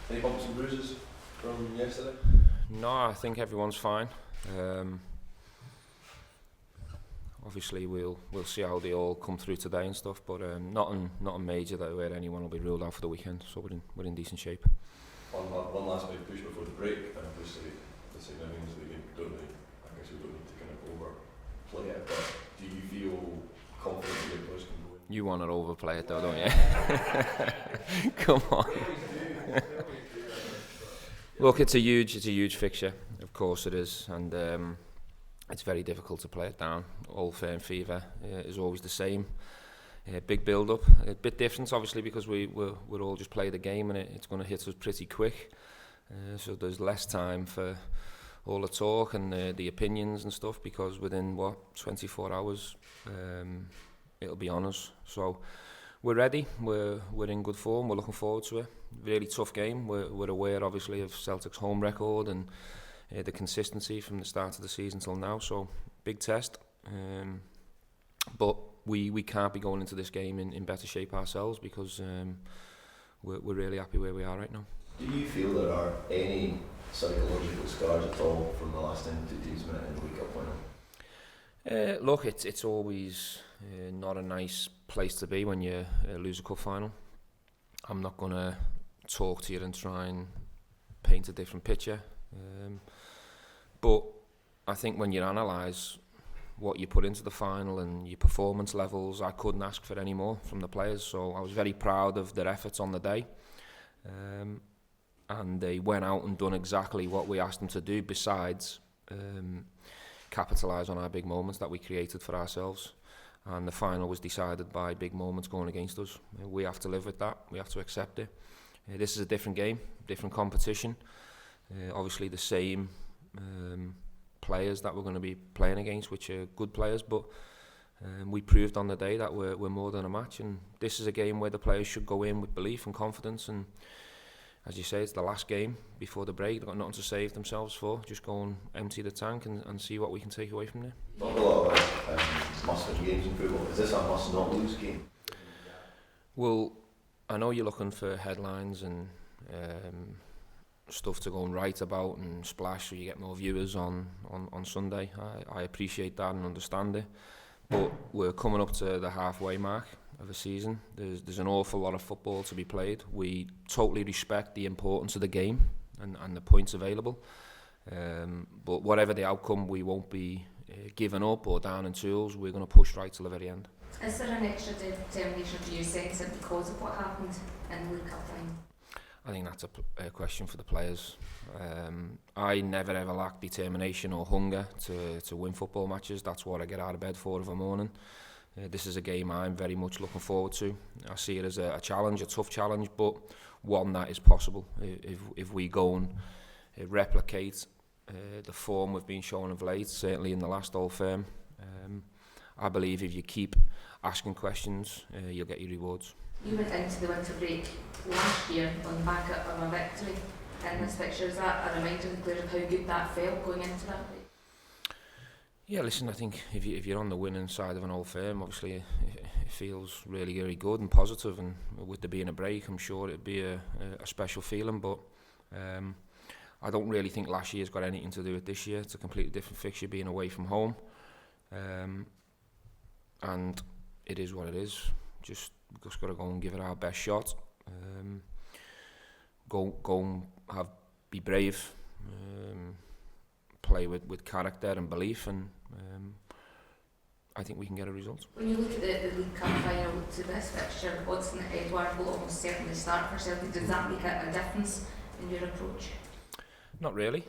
Any bumps and bruises from yesterday? No, I think everyone's fine. Obviously, we'll see how they all come through today and stuff, but nothing major that where anyone will be ruled out for the weekend. So we're in decent shape. One last big push before the break, and obviously the significance of the game. I guess we don't need to kind of overplay it, but do you feel confident that your players can go in? You want to overplay it though, don't you? Come on. Look, it's a huge fixture. Of course it is, and it's very difficult to play it down. Old Firm fever is always the same. Big build-up, a bit different obviously because we're all just play the game and it's going to hit us pretty quick. So there's less time for all the talk and the opinions and stuff because within 24 hours it'll be on us. So we're ready, we're in good form, we're looking forward to it. Really tough game. We're aware obviously of Celtic's home record and the consistency from the start of the season till now, so big test. But we can't be going into this game in better shape ourselves because we're really happy where we are right now. Do you feel there are any psychological scars at all from the last time two teams met in the League Cup final? Look, it's always not a nice place to be when you lose a cup final. I'm not going to talk to you and try and paint a different picture. But I think when you analyse what you put into the final and your performance levels, I couldn't ask for any more from the players. So I was very proud of their efforts on the day. And they went out and done exactly what we asked them to do, besides capitalise on our big moments that we created for ourselves. And the final was decided by big moments going against us. We have to live with that, we have to accept it. This is a different game, different competition. Obviously the same players that we're going to be playing against, which are good players, but we proved on the day that we're more than a match, and this is a game where the players should go in with belief and confidence, and as you say, it's the last game before the break. They've got nothing to save themselves for. Just go and empty the tank and see what we can take away from there. Talk a lot about must-win games in football. Is this a must-not-lose game? Well, I know you're looking for headlines and stuff to go and write about and splash so you get more viewers on Sunday. I appreciate that and understand it, but we're coming up to the halfway mark of a season. There's an awful lot of football to be played. We totally respect the importance of the game and the points available, but whatever the outcome, we won't be giving up or down in tools. We're going to push right till the very end. Is there an extra determination for you sense it because of what happened in the League Cup final? I think that's a question for the players. I never ever lack determination or hunger to win football matches. That's what I get out of bed for every morning. This is a game I'm very much looking forward to. I see it as a challenge, a tough challenge, but one that is possible if we go and replicate the form we've been showing of late, certainly in the last Old Firm. I believe if you keep asking questions, you'll get your rewards. You went into the winter break last year on the back of a victory in this fixture. Is that a reminder to the players of how good that felt going into that break? Yeah, listen, I think if you're on the winning side of an Old Firm, obviously it feels really, really good and positive, and with there being a break, I'm sure it'd be a special feeling, but I don't really think last year's got anything to do with this year. It's a completely different fixture being away from home, and it is what it is. Just got to go and give it our best shot. Go and be brave, play with character and belief, and I think we can get a result. When you look at the League Cup final to this fixture, Goldson and Gerrard will almost certainly start for Celtic. Does that make a difference in your approach? Not really.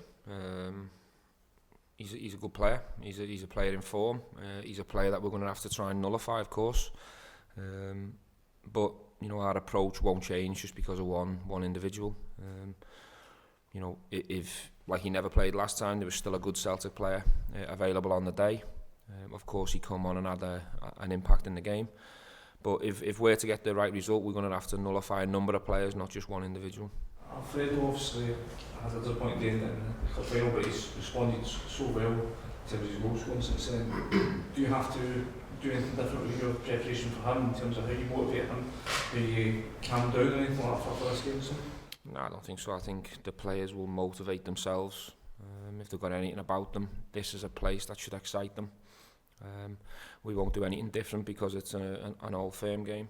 He's a good player. He's a player in form. He's a player that we're going to have to try and nullify, of course. But you know, our approach won't change just because of one individual. You know, if like he never played last time, there was still a good Celtic player available on the day. Of course, he come on and had an impact in the game. But if we're to get the right result, we're going to have to nullify a number of players, not just one individual. Alfredo obviously had a disappointing day in the cup final, but he's responded so well in terms of his goal scoring since then. Do you have to do anything different with your preparation for him in terms of how you motivate him, how you calm down or anything like that for this game? So? No, I don't think so. I think the players will motivate themselves. If they've got anything about them, this is a place that should excite them. We won't do anything different because it's an Old Firm game.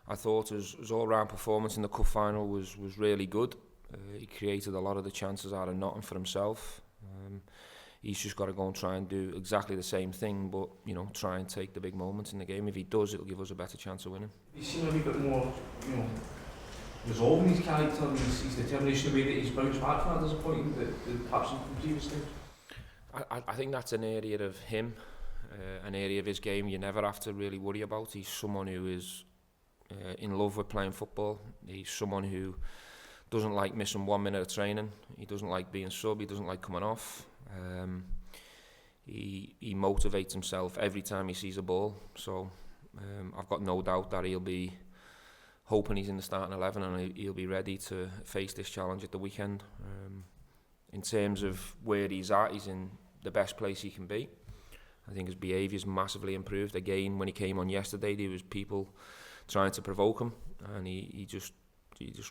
I thought his all-round performance in the cup final was really good. He created a lot of the chances out of nothing for himself. He's just got to go and try and do exactly the same thing, but try and take the big moments in the game. If he does, it'll give us a better chance of winning. He's seen a wee bit more, resolve in his character and his determination, the way that he's bounced back from that disappointing that perhaps from previous times. I think that's an area of him, an area of his game you never have to really worry about. He's someone who is in love with playing football. He's someone who doesn't like missing 1 minute of training. He doesn't like being sub. He doesn't like coming off. He motivates himself every time he sees a ball. So I've got no doubt that he'll be hoping he's in the starting 11 and he'll be ready to face this challenge at the weekend. In terms of where he's at, he's in the best place he can be. I think his behaviour's massively improved. Again, when he came on yesterday, there was people trying to provoke him, and he just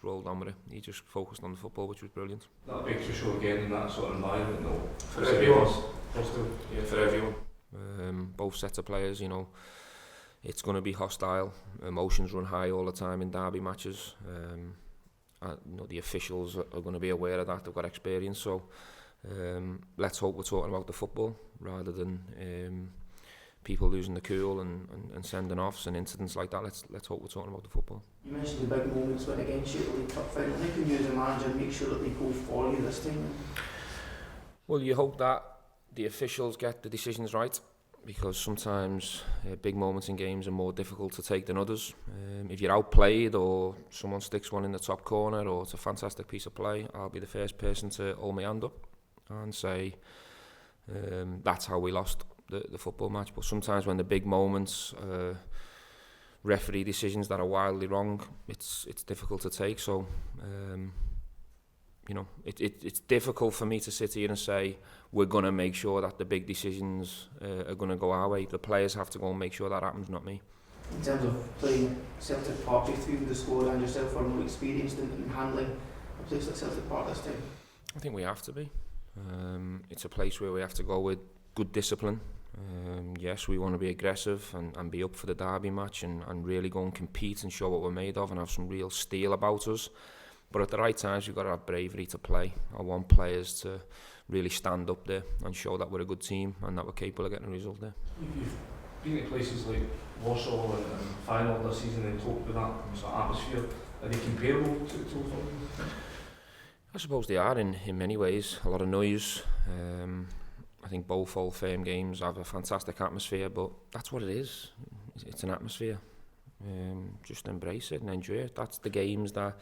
rolled on with it. He just focused on the football, which was brilliant. That big for sure again in that sort of environment, though. For everyone. Yeah, for everyone. Both sets of players, it's going to be hostile. Emotions run high all the time in derby matches. The officials are going to be aware of that. They've got experience. So let's hope we're talking about the football rather than people losing the cool and sending offs and incidents like that. Let's hope we're talking about the football. You mentioned the big moments when against you at the League Cup final. How can you as a manager make sure that they go for you this time? Well, you hope that the officials get the decisions right, because sometimes big moments in games are more difficult to take than others. If you're outplayed or someone sticks one in the top corner or it's a fantastic piece of play, I'll be the first person to hold my hand up and say that's how we lost the football match. But sometimes when the big moments, referee decisions that are wildly wrong, it's difficult to take. So it's difficult for me to sit here and say we're going to make sure that the big decisions are going to go our way. The players have to go and make sure that happens, not me. In terms of playing Celtic Park, you through the squad and yourself are more experienced in handling a place like Celtic Park this time? I think we have to be. It's a place where we have to go with good discipline. Yes, we want to be aggressive and be up for the derby match and really go and compete and show what we're made of and have some real steel about us. But at the right times, we've got to have bravery to play. I want players to really stand up there and show that we're a good team and that we're capable of getting a result there. You've been at places like Warsaw and final this season and talked with that sort of atmosphere. Are they comparable to those? I suppose they are in many ways. A lot of noise. I think both Old Firm games have a fantastic atmosphere, but that's what it is. It's an atmosphere. Just embrace it and enjoy it. That's the games that,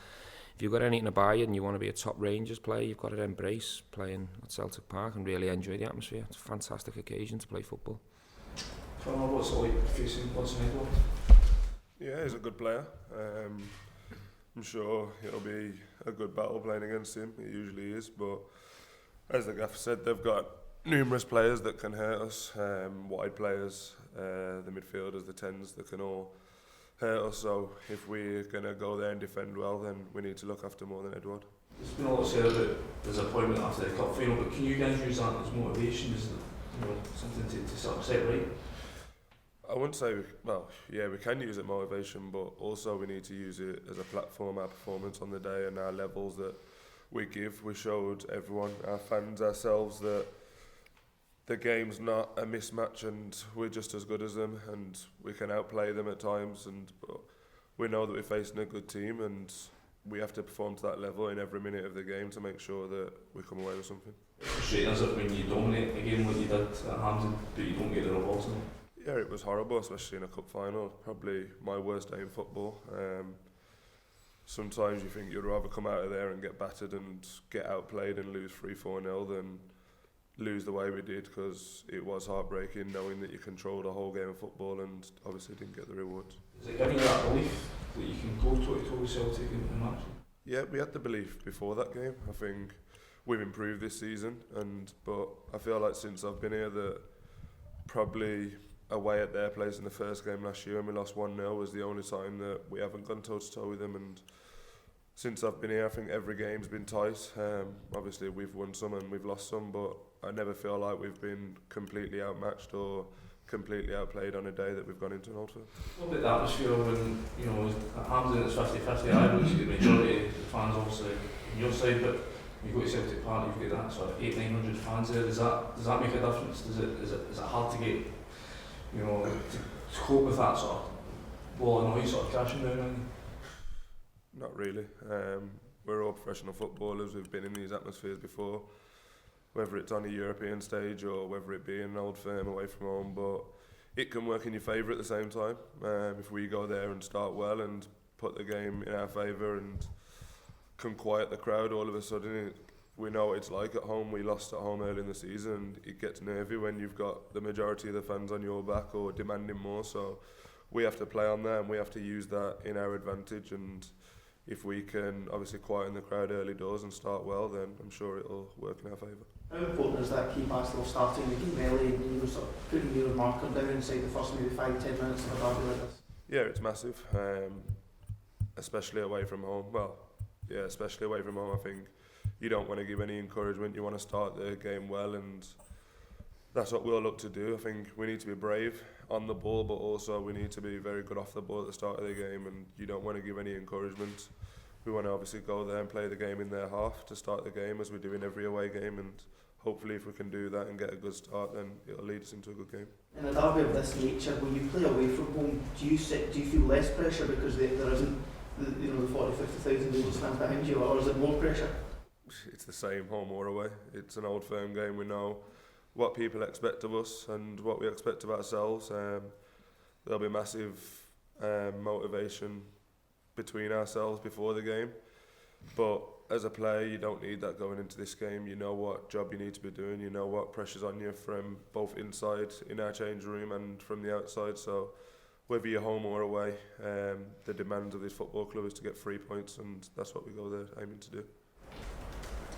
if you've got anything to buy and you want to be a top Rangers player, you've got to embrace playing at Celtic Park and really enjoy the atmosphere. It's a fantastic occasion to play football. What's it like facing Goldson? Yeah, he's a good player. I'm sure it'll be a good battle playing against him. It usually is, but as the gaffer said, they've got numerous players that can hurt us. Wide players, the midfielders, the 10s, that can all hurt us. So if we're going to go there and defend well, then we need to look after more than Edward. There's been a lot said about disappointment after the cup final, but can you guys use that as motivation, as something to sort of set right? I wouldn't say, we can use it motivation, but also we need to use it as a platform. Our performance on the day and our levels that we give, we showed everyone, our fans, ourselves, that the game's not a mismatch and we're just as good as them and we can outplay them at times, but we know that we're facing a good team and we have to perform to that level in every minute of the game to make sure that we come away with something. It's frustrating, is it, when you dominate a game like you did at Hampden, but you don't get the results? Yeah, it was horrible, especially in a cup final. Probably my worst day in football. Sometimes you think you'd rather come out of there and get battered and get outplayed and lose 3-4-0 than lose the way we did, because it was heartbreaking knowing that you controlled a whole game of football and obviously didn't get the rewards. Is it giving you that belief that you can go toe-to-toe with Celtic and match them? Yeah, we had the belief before that game. I think we've improved this season, but I feel like since I've been here that probably away at their place in the first game last year and we lost 1-0 was the only time that we haven't gone toe-to-toe with them, and since I've been here, I think every game's been tight. Obviously, we've won some and we've lost some, but I never feel like we've been completely outmatched or completely outplayed on a day that we've gone into an Old Firm. What about the atmosphere when, you know, Hampden it's 50-50, I know the majority of the fans obviously on your side, but you go to Celtic Park, you've got that sort of 800-900 fans there. Does that make a difference? Is it hard to get, you know, to cope with that sort of wall of noise sort of crashing down on you? Not really. We're all professional footballers. We've been in these atmospheres before, whether it's on a European stage or whether it be in an Old Firm away from home. But it can work in your favour at the same time. If we go there and start well and put the game in our favour and can quiet the crowd, all of a sudden we know what it's like at home. We lost at home early in the season, and it gets nervy when you've got the majority of the fans on your back or demanding more. So we have to play on that, and we have to use that in our advantage. And if we can obviously quieten the crowd early doors and start well, then I'm sure it'll work in our favour. How important is that key pass of starting the game early and, you know, sort of putting your marker down inside the first maybe 5-10 minutes of a derby like this? Yeah, it's massive, especially away from home. Well, yeah, especially away from home. I think you don't want to give any encouragement. You want to start the game well, and that's what we'll look to do. I think we need to be brave on the ball, but also we need to be very good off the ball at the start of the game, and you don't want to give any encouragement. We want to obviously go there and play the game in their half to start the game, as we do in every away game, and hopefully if we can do that and get a good start, then it'll lead us into a good game. In a derby of this nature, when you play away from home, do you feel less pressure because there isn't the 40,000-50,000 Rangers fans behind you, or is it more pressure? It's the same home or away. It's an Old Firm game. We know what people expect of us and what we expect of ourselves. There'll be massive motivation between ourselves before the game, but as a player you don't need that going into this game. You know what job you need to be doing, you know what pressure's on you from both inside in our change room and from the outside. So whether you're home or away, the demand of this football club is to get 3 points, and that's what we go there aiming to do.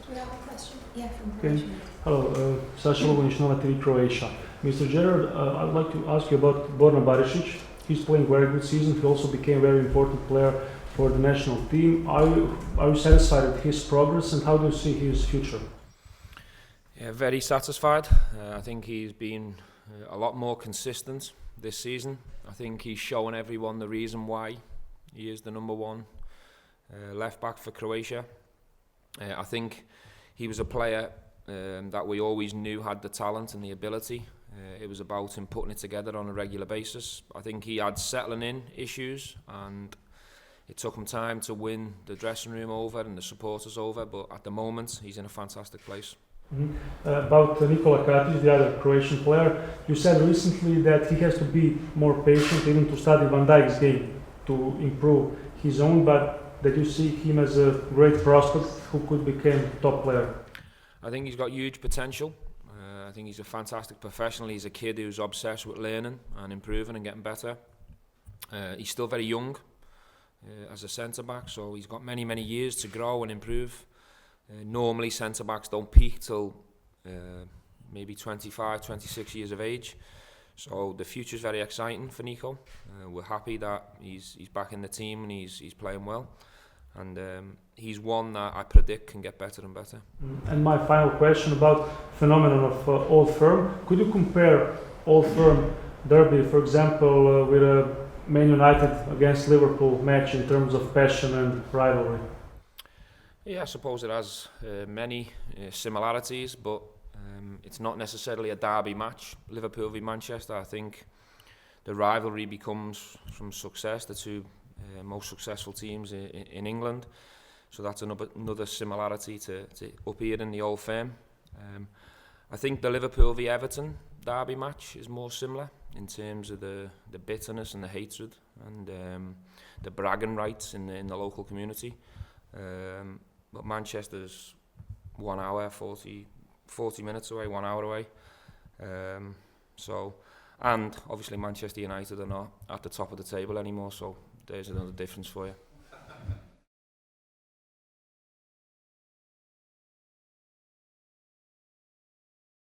Did we have a question? Yeah, from Okay. Croatia. Hello, Saša Lugonić, Nova TV Croatia. Mr. Gerrard, I'd like to ask you about Borna Barišić. He's playing very good season. He also became a very important player for the national team. Are you satisfied with his progress, and how do you see his future? Yeah, very satisfied. I think he's been a lot more consistent this season. I think he's shown everyone the reason why he is the number one left back for Croatia. I think he was a player that we always knew had the talent and the ability. It was about him putting it together on a regular basis. I think he had settling in issues, and it took him time to win the dressing room over and the supporters over, but at the moment he's in a fantastic place. About Nikola Katic, the other Croatian player, you said recently that he has to be more patient, even to study Van Dijk's game to improve his own, but that you see him as a great prospect who could become top player. I think he's got huge potential. I think he's a fantastic professional. He's a kid who's obsessed with learning and improving and getting better. He's still very young as a centre-back, so he's got many years to grow and improve. Normally centre-backs don't peak till maybe 25, 26 years of age. So the future's very exciting for Nico. We're happy that he's back in the team and he's playing well. And he's one that I predict can get better and better. And my final question about phenomenon of Old Firm. Could you compare Old Firm derby, for example, with a Man United against Liverpool match in terms of passion and rivalry? Yeah, I suppose it has many similarities, but it's not necessarily a derby match. Liverpool v Manchester, I think the rivalry becomes from success, the two most successful teams in England. So that's another similarity to up here in the Old Firm. I think the Liverpool v Everton derby match is more similar in terms of the bitterness and the hatred and the bragging rights in the local community. But Manchester's 1 hour, 40 minutes away, 1 hour away. And obviously Manchester United are not at the top of the table anymore, so there's another difference for you.